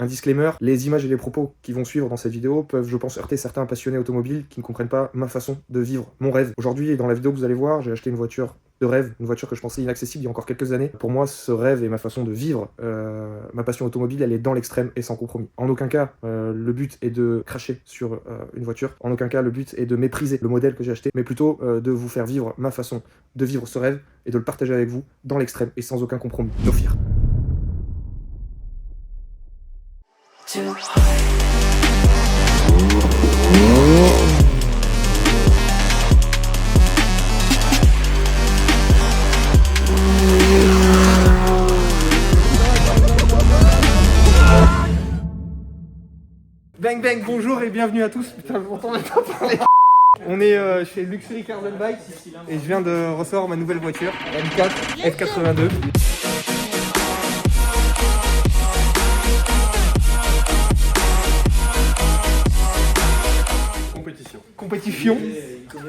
Un disclaimer, les images et les propos qui vont suivre dans cette vidéo peuvent, je pense, heurter certains passionnés automobiles qui ne comprennent pas ma façon de vivre mon rêve. Aujourd'hui, dans la vidéo que vous allez voir, j'ai acheté une voiture de rêve, une voiture que je pensais inaccessible il y a encore quelques années. Pour moi, ce rêve et ma façon de vivre, ma passion automobile, elle est dans l'extrême et sans compromis. En aucun cas, le but est de cracher sur une voiture. En aucun cas, le but est de mépriser le modèle que j'ai acheté, mais plutôt de vous faire vivre ma façon de vivre ce rêve et de le partager avec vous dans l'extrême et sans aucun compromis. No fear. Bang bang, bonjour et bienvenue à tous. Putain, je m'entends même pas parler. On est chez Luxury Cars and Bikes et je viens de recevoir ma nouvelle voiture, M4 F82. Compétition.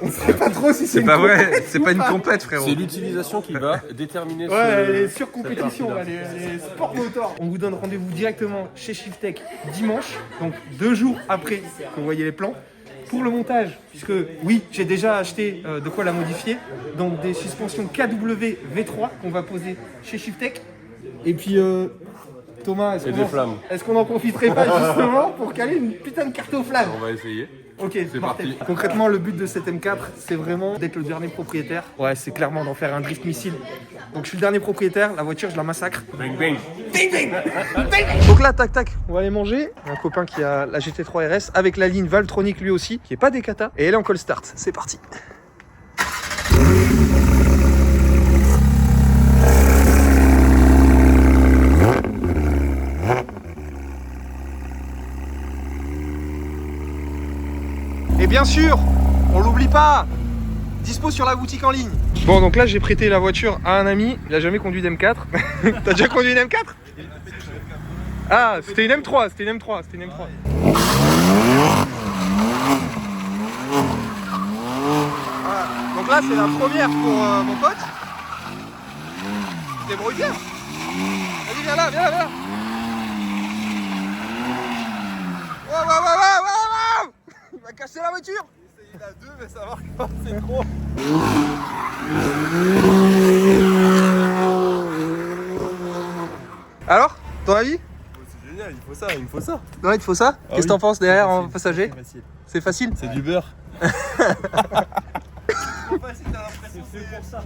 On sait pas trop si c'est pas vrai, c'est pas une compète, frérot. C'est l'utilisation qui va déterminer. Ouais, elle est sur compétition, elle est sport motor. On vous donne rendez-vous directement chez Shiftech dimanche, donc 2 jours après que vous voyez les plans, pour le montage. Puisque oui, j'ai déjà acheté de quoi la modifier, donc des suspensions KW V3 qu'on va poser chez Shiftech. Et puis Thomas, est-ce qu'on en profiterait pas justement pour caler une putain de carte aux flammes? On va essayer. Ok, c'est parti. Concrètement, le but de cette M4, c'est vraiment d'être le dernier propriétaire. Ouais, c'est clairement d'en faire un drift missile. Donc je suis le dernier propriétaire, la voiture, je la massacre. Bang bang. Bing, bing. Donc là, tac tac, on va aller manger. Un copain qui a la GT3 RS avec la ligne Valtronic lui aussi, qui est pas des cata. Et elle est en call start. C'est parti. Et bien sûr, on l'oublie pas, dispo sur la boutique en ligne. Bon, donc là j'ai prêté la voiture à un ami, il a jamais conduit une M4. T'as déjà conduit une M4? Ah, c'était une M3, c'était une M3. Voilà. Donc là c'est la première pour mon pote. Tu te débrouilles bien. Vas-y, viens là. Wow. Il va casser la voiture. Il a 2 mais ça marche pas, c'est trop. Alors, ton avis? C'est génial, il me faut ça. Non, il te faut ça? Qu'est-ce que t'en penses derrière en passager? C'est facile. C'est du beurre. C'est pour ça.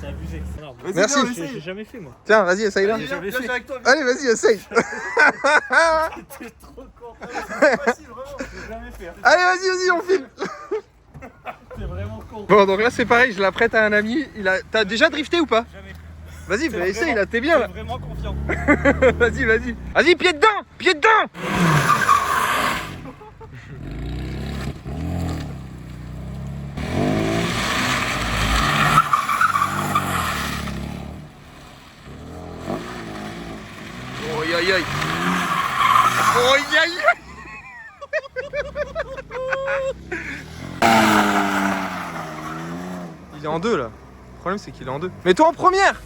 C'est abusé. Non, Merci. J'ai jamais fait moi. Tiens, vas-y, essaye là. Jamais fait. Allez, vas-y, essaye. T'es trop con. C'est facile, vraiment. J'ai jamais fait. Allez, vas-y, on filme. T'es vraiment con. Bon, donc là c'est pareil, je la prête à un ami. T'as déjà drifté ou pas? Jamais. Vas-y, essaye là, t'es bien là. T'es vraiment confiant. Vas-y, pied dedans. Aïe. Il est en 2 là. Le problème c'est qu'il est en 2. Mets-toi en première.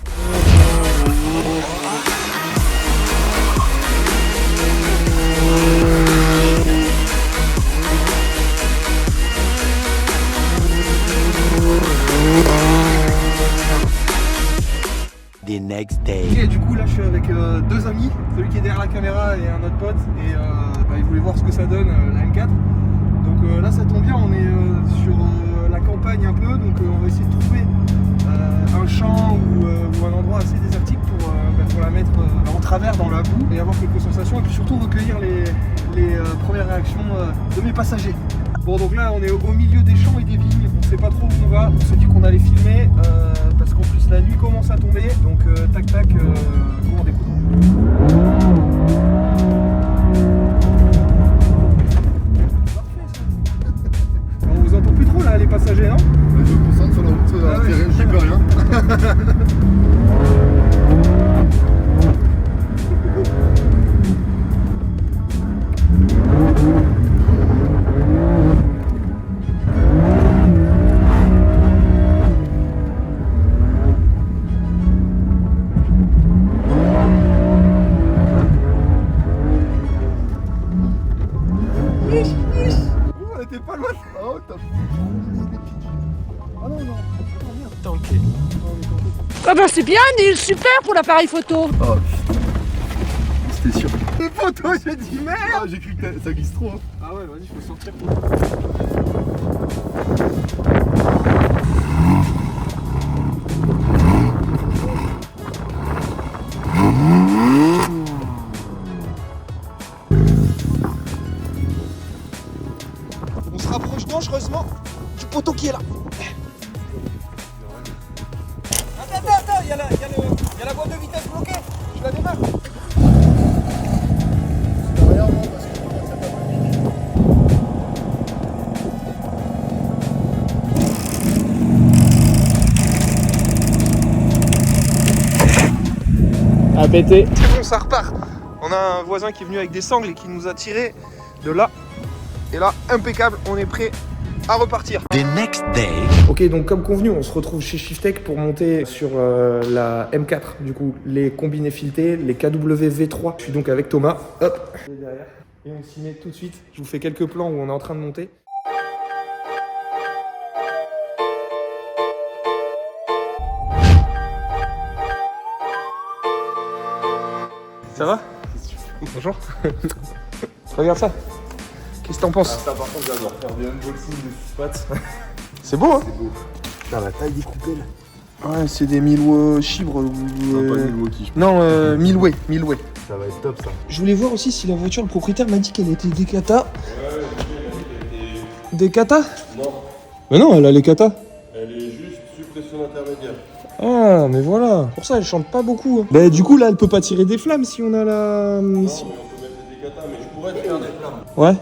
The next day. Ok, du coup là je suis avec 2 amis, celui qui est derrière la caméra et un autre pote, et ils voulaient voir ce que ça donne la M4. Donc là ça tombe bien, on est sur la campagne un peu, donc on va essayer de trouver un champ ou un endroit assez désertique pour la mettre en travers dans la boue et avoir quelques sensations, et puis surtout recueillir les premières réactions de mes passagers. Bon, donc là on est au milieu des champs et des vignes, on sait pas trop où on va, on s'est dit qu'on allait filmer parce qu'en plus la nuit commence à tomber, donc tac, on découvre. On vous entend plus trop là les passagers, non? Je me concentre sur la route, j'y peux rien. Ah non, non. Tanké. Ah bah c'est bien, Neil, super pour l'appareil photo. Oh putain. C'était sûr. Les photos, j'ai dit merde. Ah, j'ai cru que ça glisse trop. Hein. Ah ouais, vas-y, faut sortir. On se rapproche dangereusement du poteau qui est là. Attends, il y a la boîte de vitesse bloquée. Je la démarre. Derrière, non, parce que je regarde cette table. À péter. C'est bon, ça repart. On a un voisin qui est venu avec des sangles et qui nous a tiré de là. Et là, impeccable, on est prêt à repartir. The next day. Ok, donc comme convenu, on se retrouve chez Shiftech pour monter sur la M4, du coup, les combinés filetés, les KW V3. Je suis donc avec Thomas. Hop, derrière. Et on s'y met tout de suite. Je vous fais quelques plans où on est en train de monter. Ça va? Bonjour. Regarde ça. Qu'est-ce que t'en penses? Ça, par contre, j'adore faire des unboxings de six-pattes. C'est beau, hein? C'est beau. Putain, la taille découpée là. Ouais, c'est des Milwaukee chibres. Non, pas de Milwaukee. Non, Milway. Ça va être top ça. Je voulais voir aussi si la voiture, le propriétaire m'a dit qu'elle était des kata. Des kata? Non, Mais non, elle a les kata. elle est juste suppression intermédiaire. Ah, mais voilà. Pour ça, elle chante pas beaucoup. Hein. Bah, du coup, là, elle peut pas tirer des flammes si on a la. Non, mais on peut mettre des katas, mais je pourrais te faire des flammes. Ouais.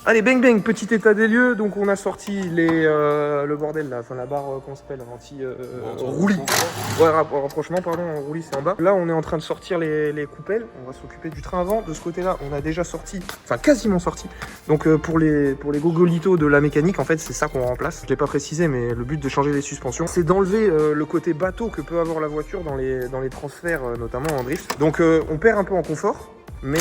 Allez, bang bang, petit état des lieux. Donc, on a sorti le bordel là, enfin la barre, comment ça s'appelle, anti-roulis. Ouais, rapprochement, pardon, en roulis c'est en bas. Là, on est en train de sortir les coupelles. On va s'occuper du train avant. De ce côté-là, on a déjà sorti, enfin quasiment sorti. Donc, pour les gogolitos de la mécanique, en fait, c'est ça qu'on remplace. Je l'ai pas précisé, mais le but de changer les suspensions, c'est d'enlever le côté bateau que peut avoir la voiture dans les transferts, notamment en drift. Donc, on perd un peu en confort. Mais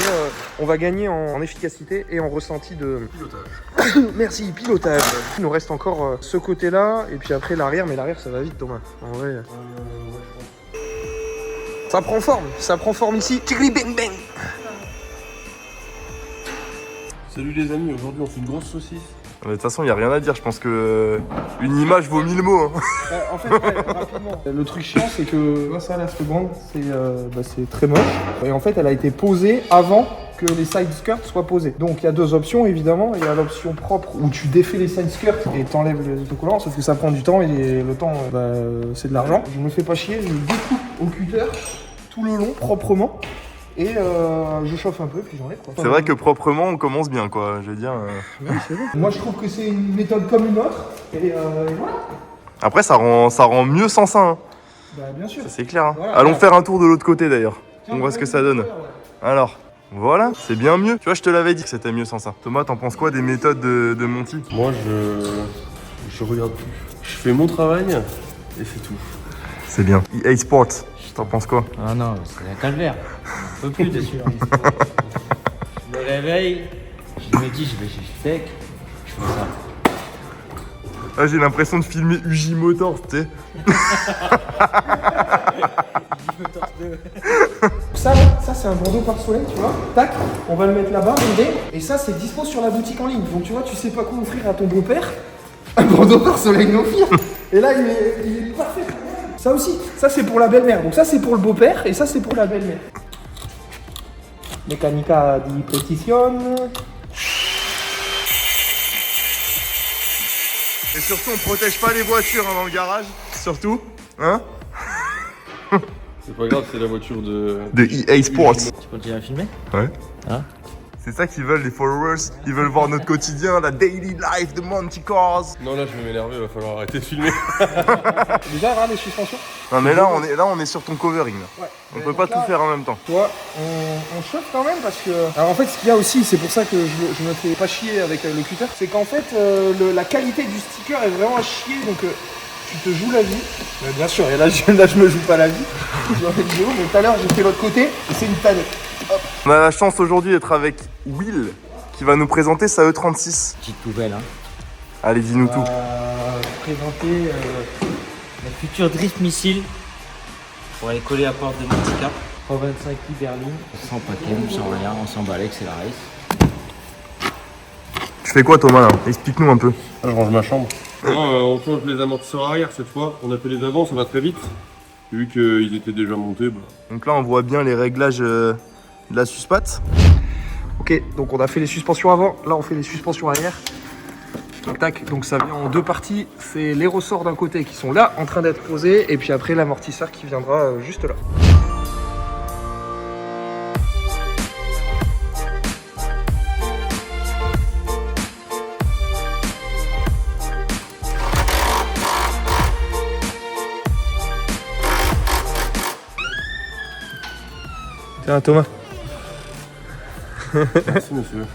on va gagner en efficacité et en ressenti de pilotage. Merci, pilotage. Il nous reste encore ce côté-là et puis après l'arrière, mais l'arrière ça va vite, Thomas. En vrai. Ça prend forme ici. Tigri bang bang. Salut les amis, aujourd'hui on fait une grosse saucisse. De toute façon, il n'y a rien à dire. Je pense que une image vaut 1000 mots. Hein. En fait, ouais, rapidement. Le truc chiant, c'est que ça, là, cette bande, c'est très moche. Et en fait, elle a été posée avant que les side skirts soient posés. Donc, il y a deux options, évidemment. Il y a l'option propre où tu défais les side skirts et t'enlèves les autocollants, sauf que ça prend du temps et le temps, c'est de l'argent. Je me fais pas chier, je découpe au cutter tout le long, proprement. Et je chauffe un peu, puis j'enlève quoi. C'est vrai que proprement, on commence bien, quoi. Je veux dire. Oui, c'est vrai. Moi, je trouve que c'est une méthode comme une autre. Et voilà. Après, ça rend mieux sans ça. Hein. Bah, bien sûr. Ça, c'est clair. Hein. Voilà. Allons faire un tour de l'autre côté d'ailleurs. Tiens, On voit ce que ouais, ça donne. ouais. Alors, voilà, c'est bien mieux. Tu vois, je te l'avais dit que c'était mieux sans ça. Thomas, t'en penses quoi des méthodes de Monty? Moi je regarde plus. Je fais mon travail et c'est tout. C'est bien. EA Sports, t'en penses quoi? Ah non, c'est un calvaire. On peut plus dessus. Je me réveille, je me dis je vais chez Shiftech, je fais ça. Ah, j'ai l'impression de filmer UJ Motors, tu sais. Ça c'est un bandeau par soleil, tu vois. Tac, on va le mettre là-bas, regardez. Et ça, c'est dispo sur la boutique en ligne. Donc, tu vois, tu sais pas quoi offrir à ton beau-père. Un bandeau par soleil no fear. Et là, il est parfait. Ça aussi, ça c'est pour la belle-mère. Donc, ça c'est pour le beau-père et ça c'est pour la belle-mère. Meccanica di precisione. Et surtout, on protège pas les voitures dans le garage. Surtout, hein? C'est pas grave, c'est la voiture de EA Sports. Tu continues à filmer? Ouais. Hein? C'est ça qu'ils veulent, les followers. Ils veulent voir notre quotidien, la daily life de Monty Cars. Non là je vais m'énerver, va falloir arrêter de filmer. Déjà, regarde les suspensions. Non mais là on est sur ton covering. Là. Ouais. On peut pas tout faire en même temps. Tu vois, on chauffe quand même parce que... Alors en fait, ce qu'il y a aussi, c'est pour ça que je me fais pas chier avec le cutter, c'est qu'en fait, la qualité du sticker est vraiment à chier, donc tu te joues la vie. Bien sûr, et là je me joue pas la vie, dans la vidéo, mais tout à l'heure j'ai fait l'autre côté, et c'est une tanette. Hop. On a la chance aujourd'hui d'être avec Will qui va nous présenter sa E36. Petite nouvelle, hein. Allez, dis-nous tout. Présenter la future Drift Missile pour aller coller à porte de Monte-Carlo. 125 berline, sans paquet, sans rien, on s'emballe, c'est la race. Tu fais quoi Thomas là? Explique-nous un peu. Ah, je range ma chambre. Non, on change les amortisseurs arrière cette fois. On a fait les avant, ça va très vite. Vu qu'ils étaient déjà montés. Bah. Donc là on voit bien les réglages de la suspat. Ok, donc on a fait les suspensions avant, là on fait les suspensions arrière. Tac, tac, donc ça vient en deux parties. C'est les ressorts d'un côté qui sont là en train d'être posés et puis après l'amortisseur qui viendra juste là. Tiens Thomas. Merci monsieur.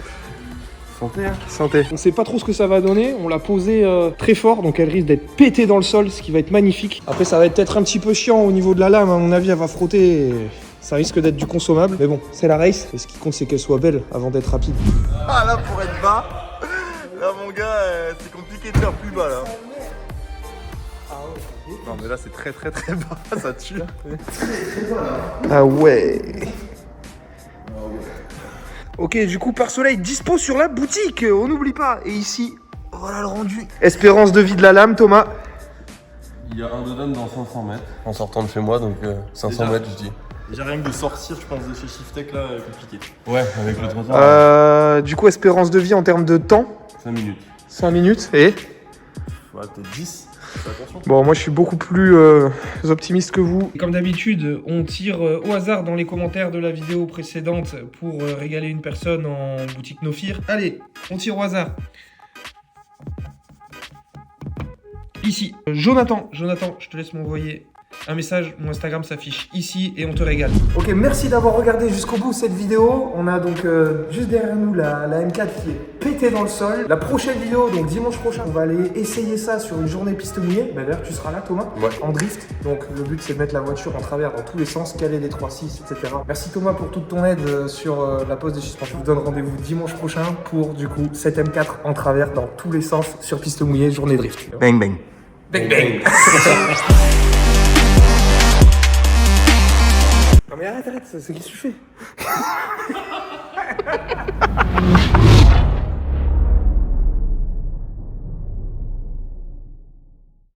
Santé, hein. Santé. On sait pas trop ce que ça va donner, on l'a posée très fort, donc elle risque d'être pétée dans le sol, ce qui va être magnifique. Après ça va être peut-être un petit peu chiant au niveau de la lame, à mon avis elle va frotter, et ça risque d'être du consommable. Mais bon, c'est la race, et ce qui compte c'est qu'elle soit belle avant d'être rapide. Ah là pour être bas, là mon gars c'est compliqué de faire plus bas là. Non mais là c'est très bas, ça tue. Ah ouais. Ok, du coup, Par Soleil dispo sur la boutique, on n'oublie pas. Et ici, voilà le rendu. Espérance de vie de la lame, Thomas. Il y a un dodane dans 500 mètres. En sortant de chez moi, donc 500 mètres, je dis. Déjà rien que de sortir, je pense, de chez Shiftech là, compliqué. Ouais, avec le trottoir. Du coup, espérance de vie en termes de temps, 5 minutes. 5 minutes. Et Ouais, peut-être 10. Fais attention. bon, moi je suis beaucoup plus optimiste que vous. Comme d'habitude, on tire au hasard dans les commentaires de la vidéo précédente pour régaler une personne en boutique Nofir. Allez, on tire au hasard. Ici, Jonathan, je te laisse m'envoyer un message, mon Instagram s'affiche ici et on te régale. Ok, merci d'avoir regardé jusqu'au bout cette vidéo. On a donc juste derrière nous la M4 qui est pétée dans le sol. La prochaine vidéo, donc dimanche prochain, on va aller essayer ça sur une journée piste mouillée. Bah, d'ailleurs, tu seras là Thomas, Ouais. en drift. Donc le but c'est de mettre la voiture en travers dans tous les sens, caler les 3.6, etc. Merci Thomas pour toute ton aide sur la pose des suspensions. Je vous donne rendez-vous dimanche prochain pour du coup cette M4 en travers dans tous les sens sur piste mouillée, journée drift. Bang bang. Bang bang. Non mais arrête, c'est ce que tu fais.